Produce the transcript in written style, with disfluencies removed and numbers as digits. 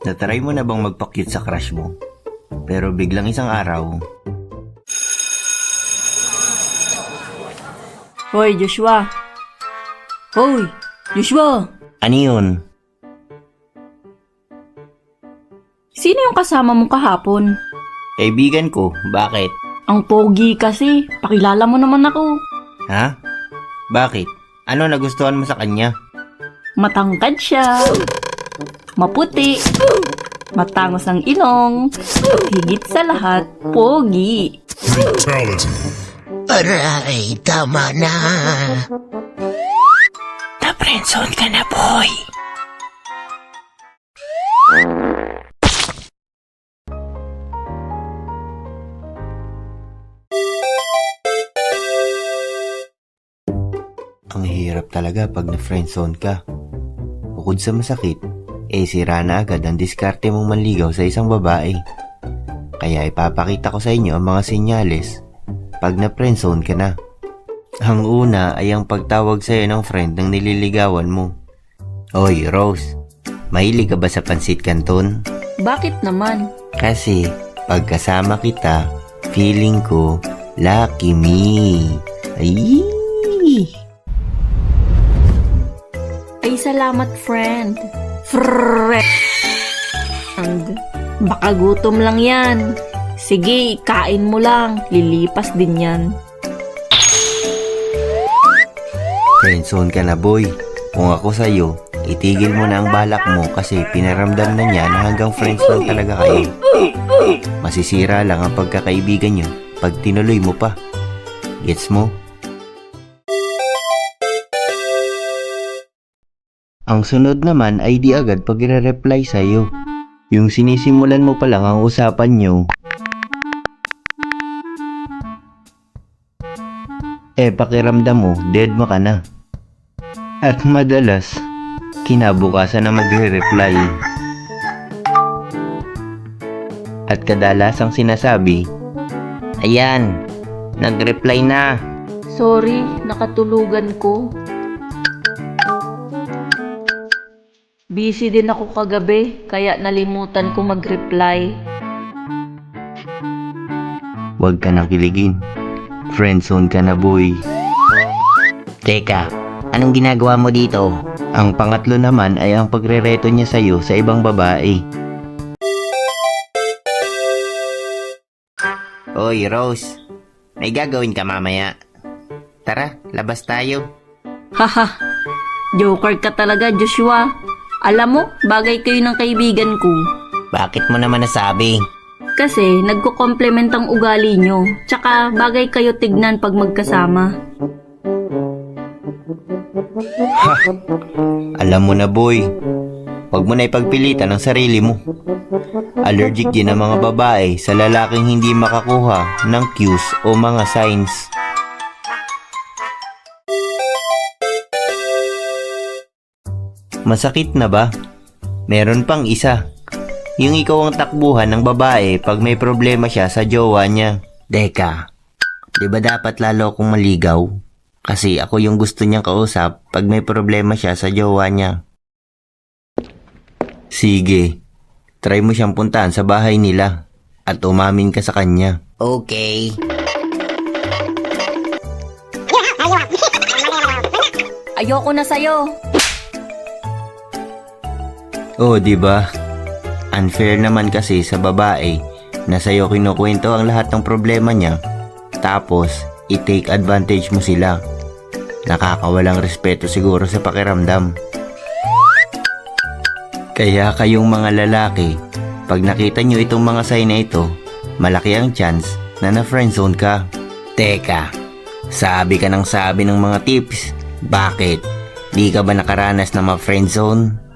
Natry mo na bang magpa-cute sa crush mo? Pero biglang isang araw, Hoy, Joshua! Hoy, Joshua! ano yun? Sino yung kasama mo kahapon? Kaibigan ko, bakit? Ang pogi kasi. Pakilala mo naman ako. Ha? Bakit? Ano nagustuhan mo sa kanya? Matangkad siya. Maputi. Matangos ang ilong. Higit sa lahat, pogi. Fatality. Aray, tama na. Na-friendzone ka na, boy. Ang hirap talaga pag na-friendzone ka. Bukod sa masakit, sira na agad ang diskarte mong manligaw sa isang babae. Kaya ipapakita ko sa inyo ang mga senyales pag na-friendzone ka na. Ang una ay ang pagtawag sa'yo ng friend ng nililigawan mo. Oy, Rose, mahilig ka ba sa pansit canton? Bakit naman? Kasi pagkasama kita, feeling ko lucky me. Ay! Ay, salamat, friend. Friend! Baka gutom lang yan. Sige, kain mo lang. Lilipas din yan. Friendzone ka na, boy. Kung ako sa'yo, itigil mo na ang balak mo kasi pinaramdam na niya na hanggang friends lang talaga kayo. Masisira lang ang pagkakaibigan nyo pag tinuloy mo pa. Gets mo? Ang sunod naman ay di agad pag-reply sa'yo. Yung sinisimulan mo pa lang ang usapan nyo, pakiramdam mo, dead mo ka na. At madalas, kinabukasan na magre-reply. At kadalasang sinasabi, ayan, nag-reply na. Sorry, nakatulugan ko. Busy din ako kagabi, kaya nalimutan ko mag-reply. Huwag ka nang kiligin. Friendzone ka na, boy. Teka, anong ginagawa mo dito? Ang pangatlo naman ay ang pagrereto niya sa'yo sa ibang babae. Oy, Rose. May gagawin ka mamaya. Tara, labas tayo. Haha, joker ka talaga, Joshua. Alam mo, bagay kayo ng kaibigan ko. Bakit mo naman nasabi? Kasi nagko-complement ang ugali nyo. Tsaka bagay kayo tignan pag magkasama. Alam mo na, boy. Huwag mo na ipagpilitan ang sarili mo. Allergic din ang mga babae sa lalaking hindi makakuha ng cues o mga signs. Masakit na ba? Meron pang isa. Yung ikaw ang takbuhan ng babae pag may problema siya sa jowa niya. Deka, di ba dapat lalo akong maligaw? Kasi ako yung gusto niyang kausap pag may problema siya sa jowa niya. Sige, try mo siyang puntahan sa bahay nila at umamin ka sa kanya. Okay. Ayoko na sa'yo. Oh, di ba? Unfair naman kasi sa babae na sa'yo kinukwento ang lahat ng problema niya, tapos i-take advantage mo sila. Nakakawalang respeto siguro sa pakiramdam. Kaya kayong mga lalaki, pag nakita nyo itong mga sign na ito, malaki ang chance na na-friendzone ka. Teka, sabi ka ng sabi ng mga tips. Bakit? Di ka ba nakaranas na ma-friendzone?